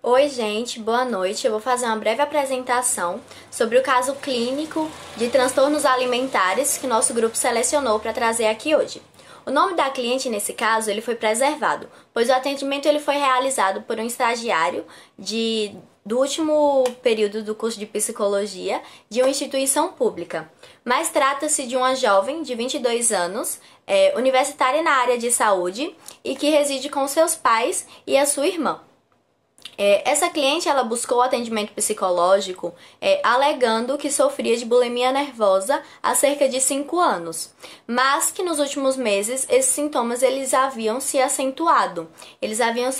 Oi, gente, boa noite. Eu vou fazer uma breve apresentação sobre o caso clínico de transtornos alimentares que nosso grupo selecionou para trazer aqui hoje. O nome da cliente nesse caso ele foi preservado, pois o atendimento ele foi realizado por um estagiário do último período do curso de psicologia de uma instituição pública. Mas trata-se de uma jovem de 22 anos, universitária na área de saúde e que reside com seus pais e a sua irmã. Essa cliente ela buscou atendimento psicológico alegando que sofria de bulimia nervosa há cerca de 5 anos, mas que nos últimos meses esses sintomas eles haviam se acentuado, eles haviam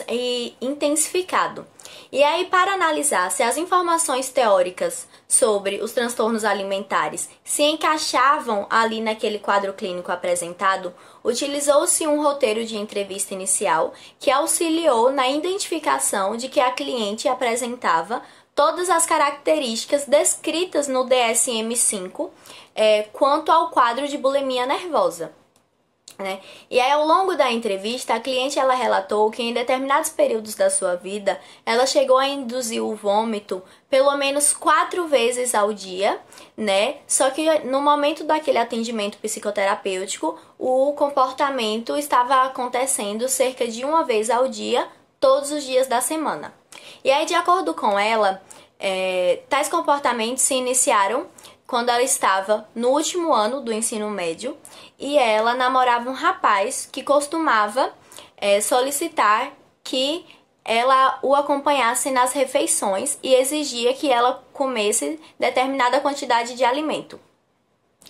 intensificado. E aí, para analisar se as informações teóricas sobre os transtornos alimentares se encaixavam ali naquele quadro clínico apresentado, utilizou-se um roteiro de entrevista inicial que auxiliou na identificação de que a cliente apresentava todas as características descritas no DSM-5 quanto ao quadro de bulimia nervosa. E aí, ao longo da entrevista, a cliente ela relatou que em determinados períodos da sua vida, ela chegou a induzir o vômito pelo menos 4 vezes ao dia, né? Só que no momento daquele atendimento psicoterapêutico, o comportamento estava acontecendo cerca de 1 vez ao dia, todos os dias da semana. E aí, de acordo com ela, tais comportamentos se iniciaram quando ela estava no último ano do ensino médio e ela namorava um rapaz que costumava solicitar que ela o acompanhasse nas refeições e exigia que ela comesse determinada quantidade de alimento.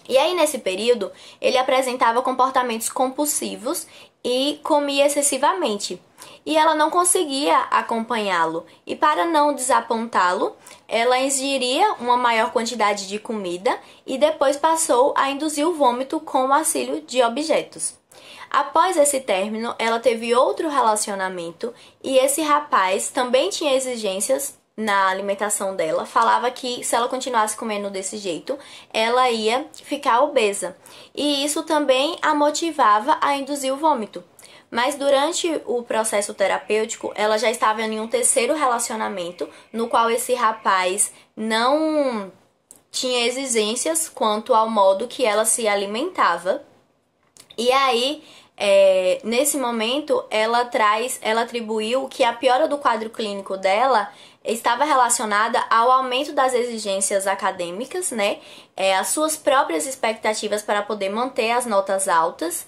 E aí, nesse período, ele apresentava comportamentos compulsivos e comia excessivamente. E ela não conseguia acompanhá-lo. E para não desapontá-lo, ela ingeria uma maior quantidade de comida e depois passou a induzir o vômito com o auxílio de objetos. Após esse término, ela teve outro relacionamento e esse rapaz também tinha exigências na alimentação dela, falava que se ela continuasse comendo desse jeito, ela ia ficar obesa. E isso também a motivava a induzir o vômito. Mas durante o processo terapêutico, ela já estava em um terceiro relacionamento, no qual esse rapaz não tinha exigências quanto ao modo que ela se alimentava. E aí, nesse momento, ela atribuiu que a piora do quadro clínico dela estava relacionada ao aumento das exigências acadêmicas, né? As suas próprias expectativas para poder manter as notas altas,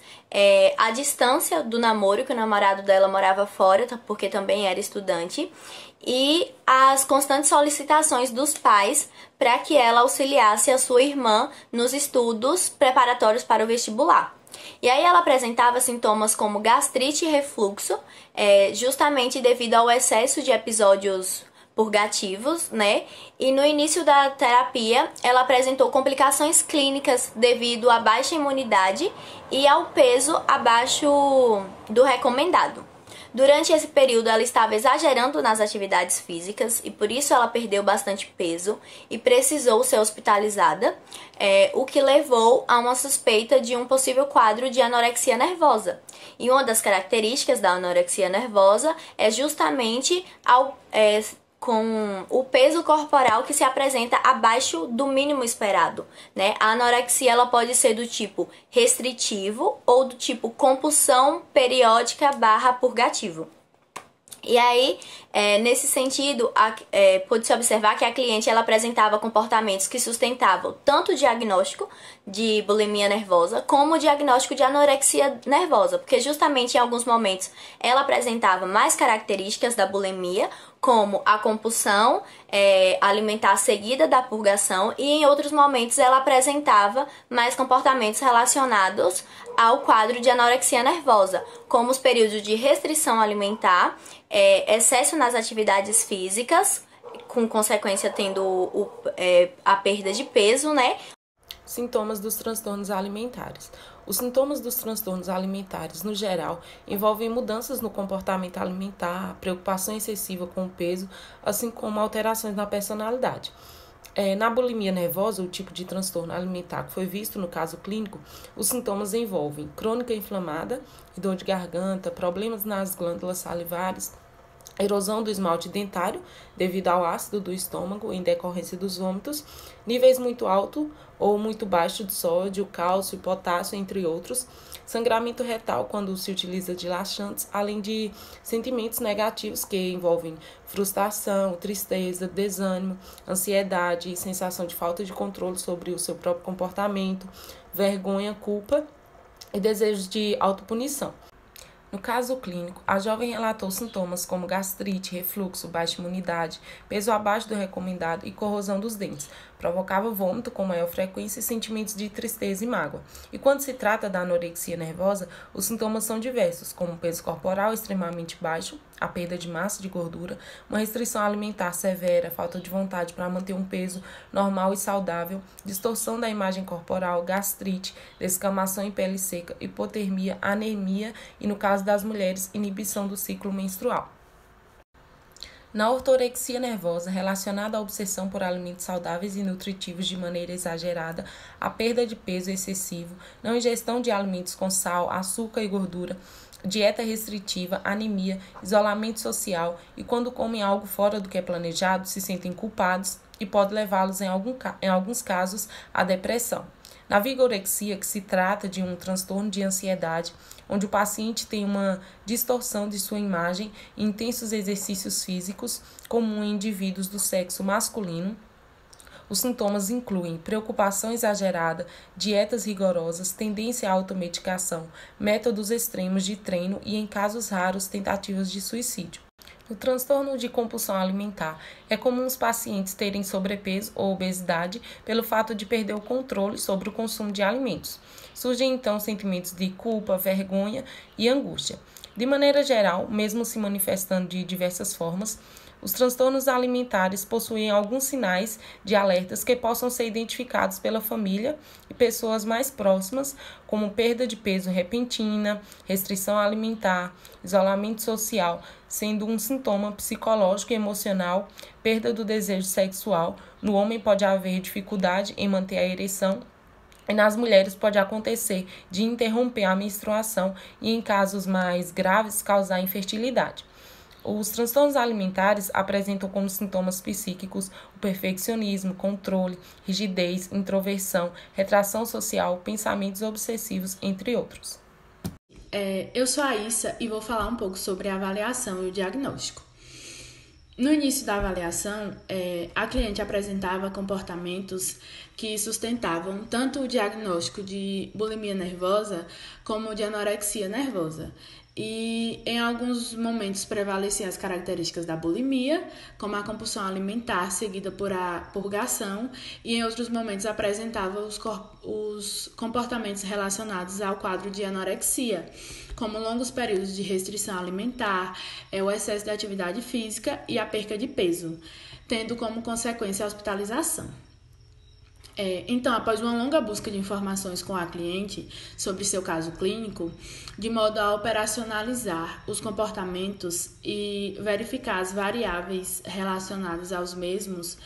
a distância do namoro, que o namorado dela morava fora, porque também era estudante, e as constantes solicitações dos pais para que ela auxiliasse a sua irmã nos estudos preparatórios para o vestibular. E aí ela apresentava sintomas como gastrite e refluxo, justamente devido ao excesso de episódios purgativos, né? E no início da terapia, ela apresentou complicações clínicas devido à baixa imunidade e ao peso abaixo do recomendado. Durante esse período, ela estava exagerando nas atividades físicas e por isso ela perdeu bastante peso e precisou ser hospitalizada, o que levou a uma suspeita de um possível quadro de anorexia nervosa. E uma das características da anorexia nervosa é justamente com o peso corporal que se apresenta abaixo do mínimo esperado, né? A anorexia ela pode ser do tipo restritivo ou do tipo compulsão periódica / purgativo. E aí, nesse sentido, pode-se observar que a cliente ela apresentava comportamentos que sustentavam tanto o diagnóstico de bulimia nervosa como o diagnóstico de anorexia nervosa, porque justamente em alguns momentos ela apresentava mais características da bulimia, como a compulsão alimentar seguida da purgação, e em outros momentos ela apresentava mais comportamentos relacionados ao quadro de anorexia nervosa, como os períodos de restrição alimentar, excesso nas atividades físicas, com consequência tendo a perda de peso, né? Sintomas dos transtornos alimentares. Os sintomas dos transtornos alimentares, no geral, envolvem mudanças no comportamento alimentar, preocupação excessiva com o peso, assim como alterações na personalidade. Na bulimia nervosa, o tipo de transtorno alimentar que foi visto no caso clínico, os sintomas envolvem crônica inflamada, dor de garganta, problemas nas glândulas salivares, erosão do esmalte dentário devido ao ácido do estômago em decorrência dos vômitos, níveis muito altos ou muito baixos de sódio, cálcio e potássio, entre outros, sangramento retal quando se utiliza de laxantes, além de sentimentos negativos que envolvem frustração, tristeza, desânimo, ansiedade e sensação de falta de controle sobre o seu próprio comportamento, vergonha, culpa e desejo de autopunição. No caso clínico, a jovem relatou sintomas como gastrite, refluxo, baixa imunidade, peso abaixo do recomendado e corrosão dos dentes. Provocava vômito com maior frequência e sentimentos de tristeza e mágoa. E quando se trata da anorexia nervosa, os sintomas são diversos, como peso corporal extremamente baixo, a perda de massa de gordura, uma restrição alimentar severa, falta de vontade para manter um peso normal e saudável, distorção da imagem corporal, gastrite, descamação em pele seca, hipotermia, anemia e, no caso das mulheres, inibição do ciclo menstrual. Na ortorexia nervosa, relacionada à obsessão por alimentos saudáveis e nutritivos de maneira exagerada, a perda de peso excessivo, não ingestão de alimentos com sal, açúcar e gordura, dieta restritiva, anemia, isolamento social e quando comem algo fora do que é planejado, se sentem culpados e pode levá-los, em alguns casos, à depressão. Na vigorexia, que se trata de um transtorno de ansiedade, onde o paciente tem uma distorção de sua imagem e intensos exercícios físicos, comum em indivíduos do sexo masculino, os sintomas incluem preocupação exagerada, dietas rigorosas, tendência à automedicação, métodos extremos de treino e, em casos raros, tentativas de suicídio. No transtorno de compulsão alimentar, é comum os pacientes terem sobrepeso ou obesidade pelo fato de perder o controle sobre o consumo de alimentos. Surgem então sentimentos de culpa, vergonha e angústia. De maneira geral, mesmo se manifestando de diversas formas, os transtornos alimentares possuem alguns sinais de alertas que possam ser identificados pela família e pessoas mais próximas, como perda de peso repentina, restrição alimentar, isolamento social, sendo um sintoma psicológico e emocional, perda do desejo sexual. No homem pode haver dificuldade em manter a ereção, e nas mulheres pode acontecer de interromper a menstruação e, em casos mais graves, causar infertilidade. Os transtornos alimentares apresentam como sintomas psíquicos o perfeccionismo, controle, rigidez, introversão, retração social, pensamentos obsessivos, entre outros. Eu sou a Issa e vou falar um pouco sobre a avaliação e o diagnóstico. No início da avaliação, a cliente apresentava comportamentos que sustentavam tanto o diagnóstico de bulimia nervosa como o de anorexia nervosa. E em alguns momentos prevaleciam as características da bulimia, como a compulsão alimentar seguida por a purgação, e em outros momentos apresentava os comportamentos relacionados ao quadro de anorexia, como longos períodos de restrição alimentar, o excesso de atividade física e a perca de peso, tendo como consequência a hospitalização. Então, após uma longa busca de informações com a cliente sobre seu caso clínico, de modo a operacionalizar os comportamentos e verificar as variáveis relacionadas aos mesmos,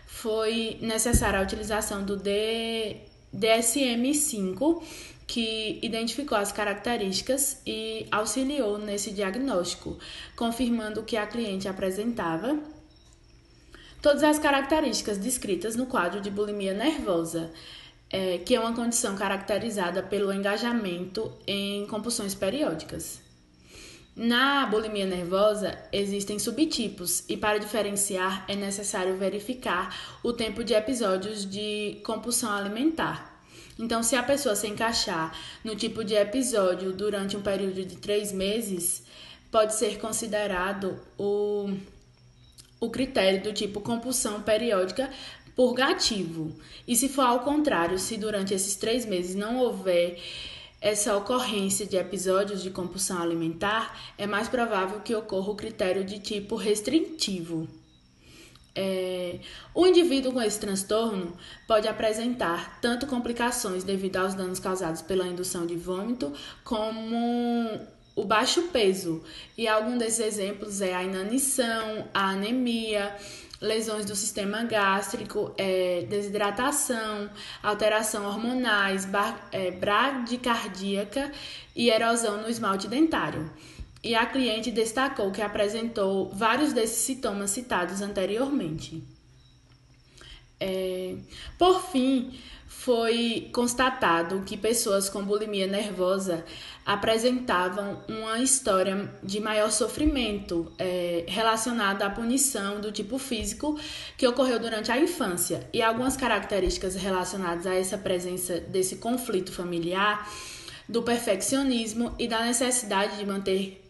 foi necessária a utilização do DSM-5, que identificou as características e auxiliou nesse diagnóstico, confirmando o que a cliente apresentava. Todas as características descritas no quadro de bulimia nervosa, que é uma condição caracterizada pelo engajamento em compulsões periódicas. Na bulimia nervosa, existem subtipos e, para diferenciar, é necessário verificar o tempo de episódios de compulsão alimentar. Então, se a pessoa se encaixar no tipo de episódio durante um período de 3 meses, pode ser considerado o critério do tipo compulsão periódica purgativo. E se for ao contrário, se durante esses 3 meses não houver essa ocorrência de episódios de compulsão alimentar, é mais provável que ocorra o critério de tipo restritivo. O indivíduo com esse transtorno pode apresentar tanto complicações devido aos danos causados pela indução de vômito, como o baixo peso, e algum desses exemplos é a inanição, a anemia, lesões do sistema gástrico, desidratação, alteração hormonais, bradicardíaca e erosão no esmalte dentário. e a cliente destacou que apresentou vários desses sintomas citados anteriormente. Por fim, foi constatado que pessoas com bulimia nervosa apresentavam uma história de maior sofrimento relacionada à punição do tipo físico que ocorreu durante a infância. E algumas características relacionadas a essa presença desse conflito familiar, do perfeccionismo e da necessidade de manter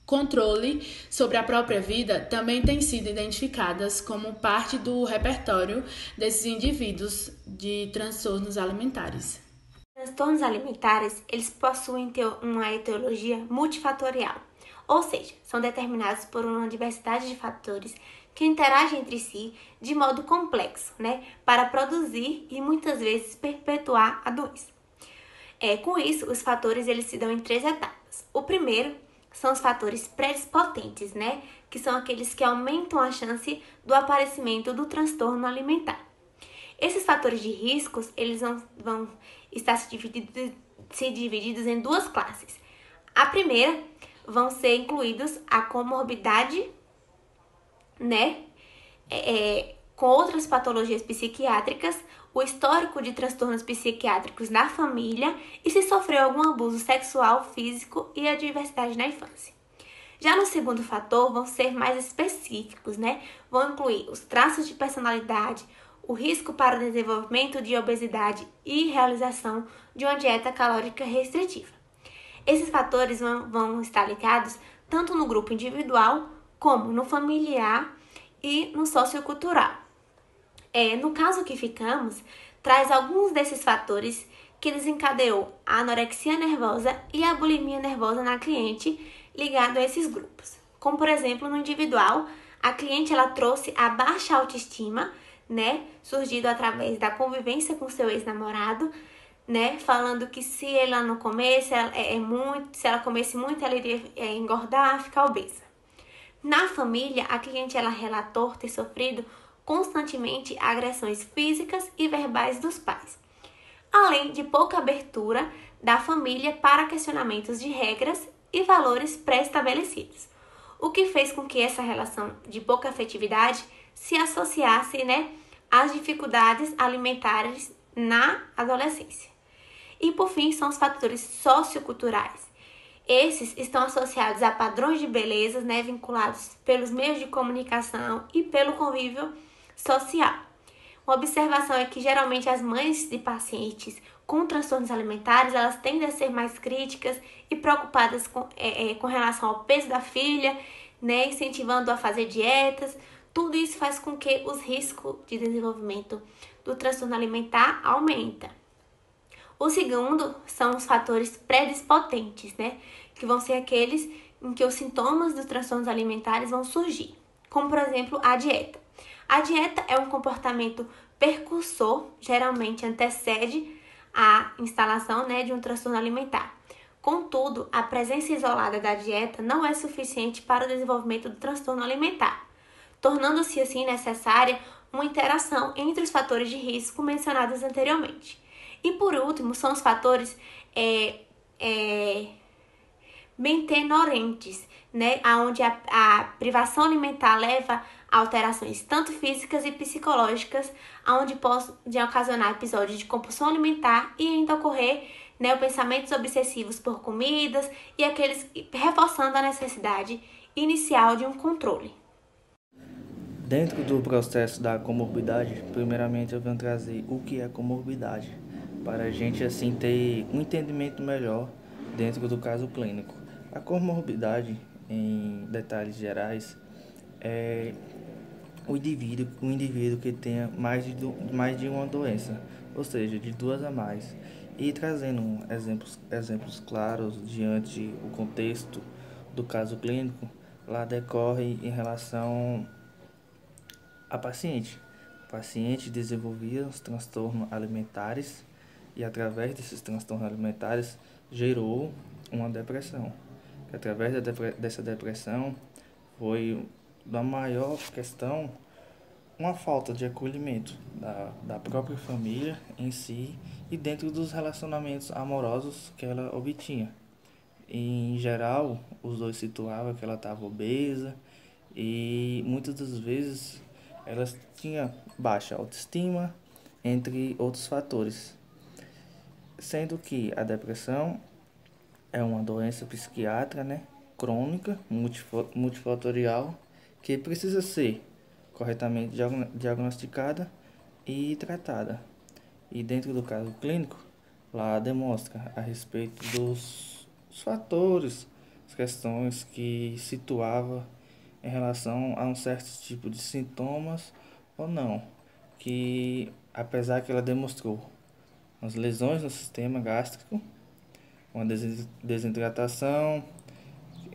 controle sobre a própria vida também têm sido identificadas como parte do repertório desses indivíduos de transtornos alimentares. Transtornos alimentares, eles possuem uma etiologia multifatorial, ou seja, são determinados por uma diversidade de fatores que interagem entre si de modo complexo, para produzir e muitas vezes perpetuar a doença. Com isso, os fatores eles se dão em 3 etapas. O primeiro são os fatores predispotentes, que são aqueles que aumentam a chance do aparecimento do transtorno alimentar. Esses fatores de riscos, eles vão estar se divididos em 2 classes. A primeira vão ser incluídos a comorbidade, com outras patologias psiquiátricas, o histórico de transtornos psiquiátricos na família e se sofreu algum abuso sexual, físico e a diversidade na infância. Já no segundo fator, vão ser mais específicos, Vão incluir os traços de personalidade, o risco para o desenvolvimento de obesidade e realização de uma dieta calórica restritiva. Esses fatores vão estar ligados tanto no grupo individual, como no familiar e no sociocultural. No caso que ficamos, traz alguns desses fatores que desencadeou a anorexia nervosa e a bulimia nervosa na cliente ligado a esses grupos. Como, por exemplo, no individual, a cliente ela trouxe a baixa autoestima, surgido através da convivência com seu ex-namorado, falando que se ela não comesse, se ela comesse muito, ela iria engordar, ficar obesa. Na família, a cliente ela relatou ter sofrido constantemente agressões físicas e verbais dos pais, além de pouca abertura da família para questionamentos de regras e valores pré-estabelecidos, o que fez com que essa relação de pouca afetividade se associasse às dificuldades alimentares na adolescência. E por fim, são os fatores socioculturais. Esses estão associados a padrões de beleza, vinculados pelos meios de comunicação e pelo convívio social. Uma observação é que geralmente as mães de pacientes com transtornos alimentares, elas tendem a ser mais críticas e preocupadas com relação ao peso da filha, incentivando a fazer dietas. Tudo isso faz com que os riscos de desenvolvimento do transtorno alimentar aumentem. O segundo são os fatores predispotentes, que vão ser aqueles em que os sintomas dos transtornos alimentares vão surgir, como por exemplo a dieta. A dieta é um comportamento precursor, geralmente antecede a instalação de um transtorno alimentar. Contudo, a presença isolada da dieta não é suficiente para o desenvolvimento do transtorno alimentar, tornando-se assim necessária uma interação entre os fatores de risco mencionados anteriormente. E por último, são os fatores bentenorentes, onde a privação alimentar leva a alterações tanto físicas e psicológicas, onde podem ocasionar episódios de compulsão alimentar e ainda ocorrer pensamentos obsessivos por comidas e aqueles reforçando a necessidade inicial de um controle. Dentro do processo da comorbidade, primeiramente eu venho trazer o que é comorbidade, para a gente assim ter um entendimento melhor dentro do caso clínico. A comorbidade, em detalhes gerais, é o indivíduo que tenha mais de uma doença, ou seja, de 2 a mais. E trazendo exemplos claros diante o contexto do caso clínico, lá decorre em relação a paciente. O paciente desenvolvia os transtornos alimentares e através desses transtornos alimentares gerou uma depressão. Através dessa depressão foi da maior questão uma falta de acolhimento da própria família em si e dentro dos relacionamentos amorosos que ela obtinha. Em geral, os dois situavam que ela estava obesa e muitas das vezes ela tinha baixa autoestima, entre outros fatores. Sendo que a depressão é uma doença psiquiátrica, né, crônica, multifatorial, que precisa ser corretamente diagnosticada e tratada. E dentro do caso clínico, lá demonstra a respeito dos fatores, as questões que situava em relação a um certo tipo de sintomas ou não, que apesar que ela demonstrou umas lesões no sistema gástrico, uma desidratação,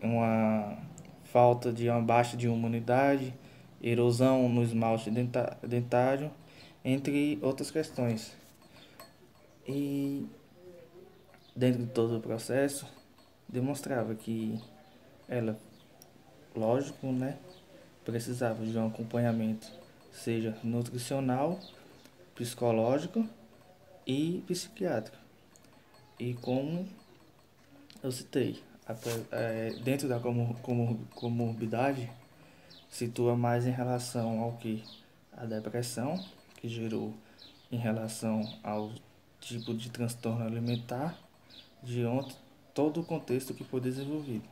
uma falta de uma baixa de imunidade, erosão no esmalte dentário, entre outras questões. E dentro de todo o processo, demonstrava que ela, lógico, né, precisava de um acompanhamento, seja nutricional, psicológico e psiquiátrico. E como eu citei, dentro da comorbidade, situa mais em relação ao que? A depressão, que gerou em relação ao tipo de transtorno alimentar, de onde todo o contexto que foi desenvolvido.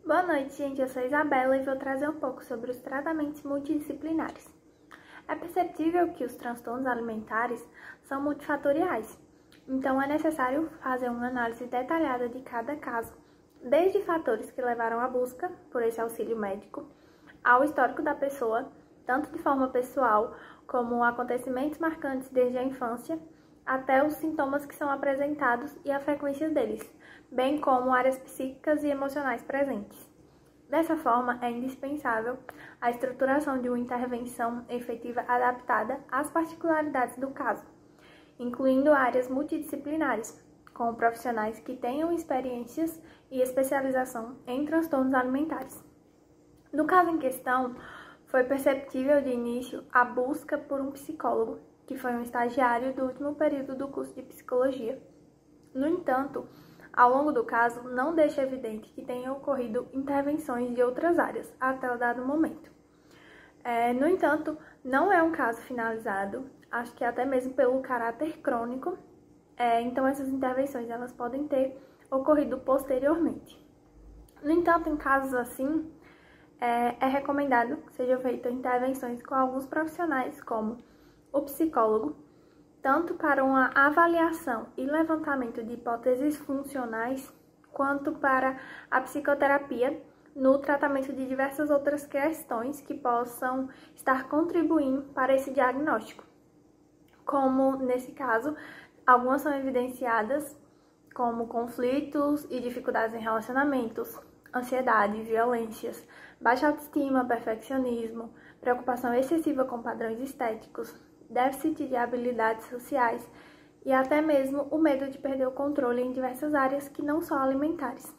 Boa noite, gente. Eu sou Isabela e vou trazer um pouco sobre os tratamentos multidisciplinares. É perceptível que os transtornos alimentares são multifatoriais, então é necessário fazer uma análise detalhada de cada caso, desde fatores que levaram à busca por esse auxílio médico, ao histórico da pessoa, tanto de forma pessoal como acontecimentos marcantes desde a infância, até os sintomas que são apresentados e a frequência deles, bem como áreas psíquicas e emocionais presentes. Dessa forma, é indispensável a estruturação de uma intervenção efetiva adaptada às particularidades do caso, incluindo áreas multidisciplinares, com profissionais que tenham experiências e especialização em transtornos alimentares. No caso em questão, foi perceptível de início a busca por um psicólogo, que foi um estagiário do último período do curso de psicologia. No entanto, ao longo do caso, não deixa evidente que tenham ocorrido intervenções de outras áreas até o dado momento. No entanto, não é um caso finalizado, acho que até mesmo pelo caráter crônico, então essas intervenções elas podem ter ocorrido posteriormente. No entanto, em casos assim, é recomendado que sejam feitas intervenções com alguns profissionais, como o psicólogo, tanto para uma avaliação e levantamento de hipóteses funcionais, quanto para a psicoterapia no tratamento de diversas outras questões que possam estar contribuindo para esse diagnóstico. Como, nesse caso, algumas são evidenciadas como conflitos e dificuldades em relacionamentos, ansiedade, violências, baixa autoestima, perfeccionismo, preocupação excessiva com padrões estéticos, déficit de habilidades sociais e até mesmo o medo de perder o controle em diversas áreas que não são alimentares.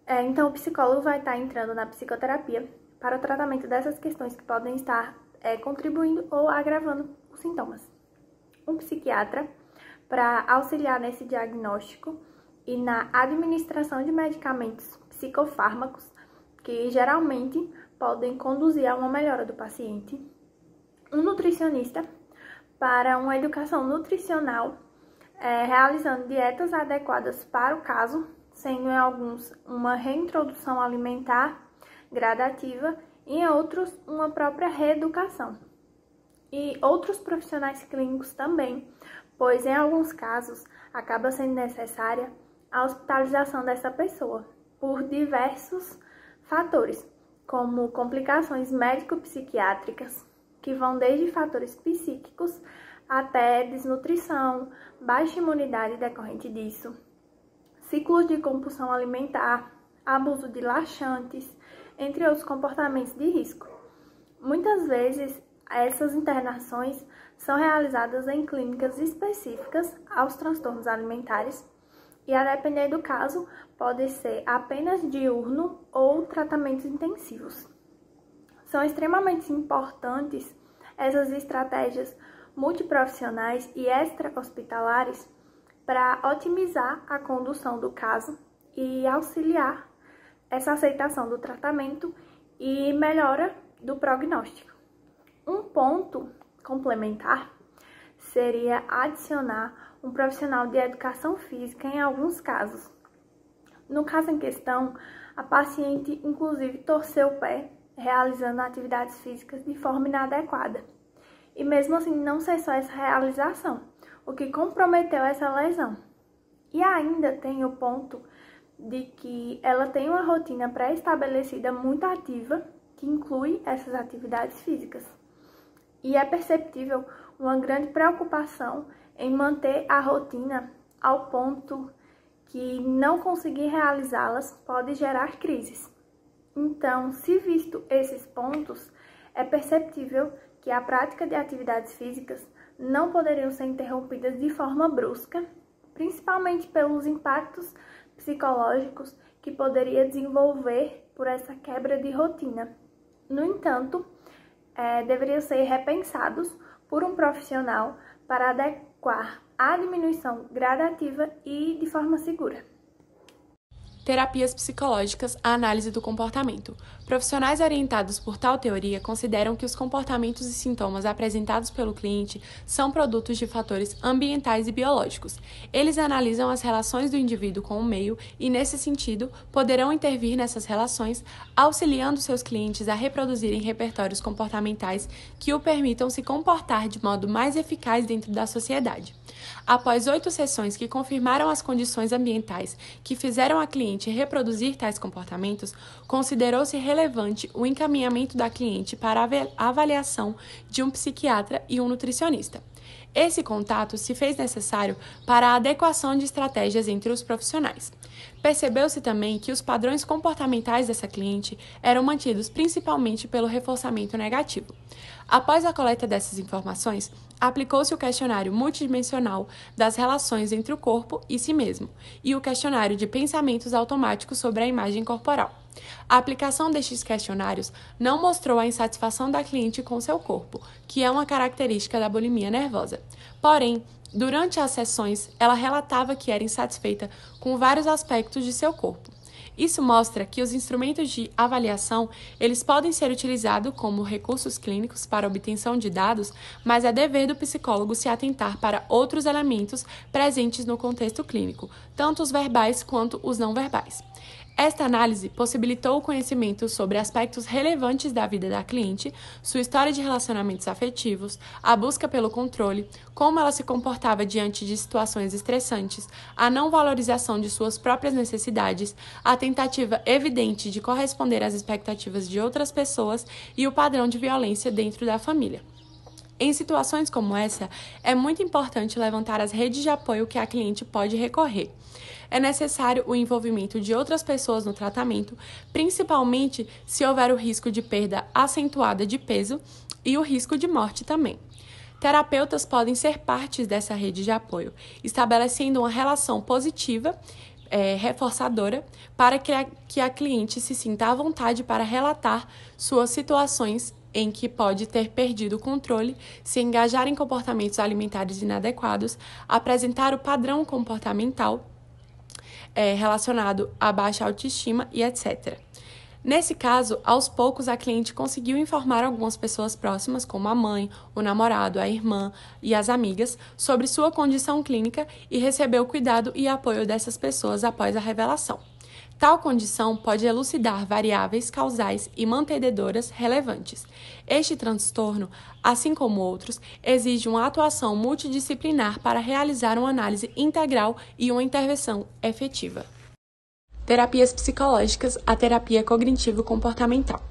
Então, o psicólogo vai estar entrando na psicoterapia para o tratamento dessas questões que podem estar contribuindo ou agravando os sintomas. Um psiquiatra para auxiliar nesse diagnóstico e na administração de medicamentos psicofármacos que geralmente podem conduzir a uma melhora do paciente. Um nutricionista para uma educação nutricional, realizando dietas adequadas para o caso, sendo em alguns uma reintrodução alimentar gradativa e em outros uma própria reeducação. E outros profissionais clínicos também, pois em alguns casos acaba sendo necessária a hospitalização dessa pessoa por diversos fatores, como complicações médico-psiquiátricas, que vão desde fatores psíquicos até desnutrição, baixa imunidade decorrente disso, ciclos de compulsão alimentar, abuso de laxantes, entre outros comportamentos de risco. Muitas vezes, essas internações são realizadas em clínicas específicas aos transtornos alimentares e, a depender do caso, pode ser apenas diurno ou tratamentos intensivos. São extremamente importantes essas estratégias multiprofissionais e extra-hospitalares para otimizar a condução do caso e auxiliar essa aceitação do tratamento e melhora do prognóstico. Um ponto complementar seria adicionar um profissional de educação física em alguns casos. No caso em questão, a paciente inclusive torceu o pé realizando atividades físicas de forma inadequada. E mesmo assim não cessou essa realização, o que comprometeu essa lesão. E ainda tem o ponto de que ela tem uma rotina pré-estabelecida muito ativa, que inclui essas atividades físicas. E é perceptível uma grande preocupação em manter a rotina ao ponto que não conseguir realizá-las pode gerar crises. Então, se visto esses pontos, é perceptível que a prática de atividades físicas não poderiam ser interrompidas de forma brusca, principalmente pelos impactos psicológicos que poderia desenvolver por essa quebra de rotina. No entanto, deveriam ser repensados por um profissional para adequar a diminuição gradativa e de forma segura. Terapias psicológicas à análise do comportamento. Profissionais orientados por tal teoria consideram que os comportamentos e sintomas apresentados pelo cliente são produtos de fatores ambientais e biológicos. Eles analisam as relações do indivíduo com o meio e, nesse sentido, poderão intervir nessas relações, auxiliando seus clientes a reproduzirem repertórios comportamentais que o permitam se comportar de modo mais eficaz dentro da sociedade. Após 8 sessões que confirmaram as condições ambientais que fizeram a cliente reproduzir tais comportamentos, considerou-se relevante o encaminhamento da cliente para a avaliação de um psiquiatra e um nutricionista. Esse contato se fez necessário para a adequação de estratégias entre os profissionais. Percebeu-se também que os padrões comportamentais dessa cliente eram mantidos principalmente pelo reforçamento negativo. Após a coleta dessas informações, aplicou-se o questionário multidimensional das relações entre o corpo e si mesmo e o questionário de pensamentos automáticos sobre a imagem corporal. A aplicação destes questionários não mostrou a insatisfação da cliente com seu corpo, que é uma característica da bulimia nervosa. Porém, durante as sessões, ela relatava que era insatisfeita com vários aspectos de seu corpo. Isso mostra que os instrumentos de avaliação, eles podem ser utilizados como recursos clínicos para obtenção de dados, mas é dever do psicólogo se atentar para outros elementos presentes no contexto clínico, tanto os verbais quanto os não verbais. Esta análise possibilitou o conhecimento sobre aspectos relevantes da vida da cliente, sua história de relacionamentos afetivos, a busca pelo controle, como ela se comportava diante de situações estressantes, a não valorização de suas próprias necessidades, a tentativa evidente de corresponder às expectativas de outras pessoas e o padrão de violência dentro da família. Em situações como essa, é muito importante levantar as redes de apoio que a cliente pode recorrer. É necessário o envolvimento de outras pessoas no tratamento, principalmente se houver o risco de perda acentuada de peso e o risco de morte também. Terapeutas podem ser partes dessa rede de apoio, estabelecendo uma relação positiva, reforçadora, para que a cliente se sinta à vontade para relatar suas situações em que pode ter perdido o controle, se engajar em comportamentos alimentares inadequados, apresentar o padrão comportamental relacionado à baixa autoestima e etc. Nesse caso, aos poucos, a cliente conseguiu informar algumas pessoas próximas, como a mãe, o namorado, a irmã e as amigas, sobre sua condição clínica e recebeu cuidado e apoio dessas pessoas após a revelação. Tal condição pode elucidar variáveis causais e mantenedoras relevantes. Este transtorno, assim como outros, exige uma atuação multidisciplinar para realizar uma análise integral e uma intervenção efetiva. Terapias psicológicas, a terapia cognitivo-comportamental.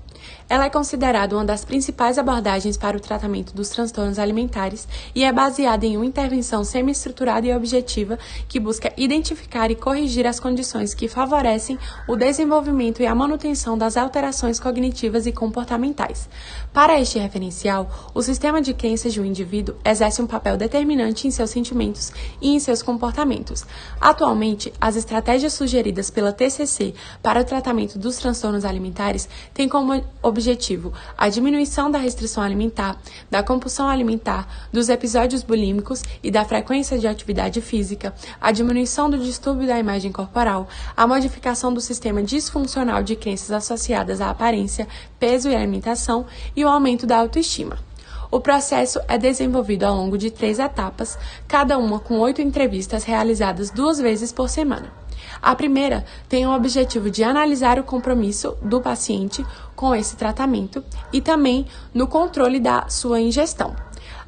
Ela é considerada uma das principais abordagens para o tratamento dos transtornos alimentares e é baseada em uma intervenção semi-estruturada e objetiva que busca identificar e corrigir as condições que favorecem o desenvolvimento e a manutenção das alterações cognitivas e comportamentais. Para este referencial, o sistema de crenças de um indivíduo exerce um papel determinante em seus sentimentos e em seus comportamentos. Atualmente, as estratégias sugeridas pela TCC para o tratamento dos transtornos alimentares têm como objetivo objetivo a diminuição da restrição alimentar, da compulsão alimentar, dos episódios bulímicos e da frequência de atividade física, a diminuição do distúrbio da imagem corporal, a modificação do sistema disfuncional de crenças associadas à aparência, peso e alimentação e o aumento da autoestima. O processo é desenvolvido ao longo de 3 etapas, cada uma com 8 entrevistas realizadas 2 vezes por semana. A primeira tem o objetivo de analisar o compromisso do paciente com esse tratamento e também no controle da sua ingestão.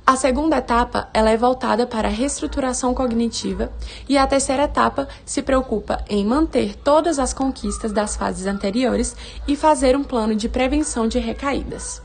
A segunda etapa ela é voltada para a reestruturação cognitiva e a terceira etapa se preocupa em manter todas as conquistas das fases anteriores e fazer um plano de prevenção de recaídas.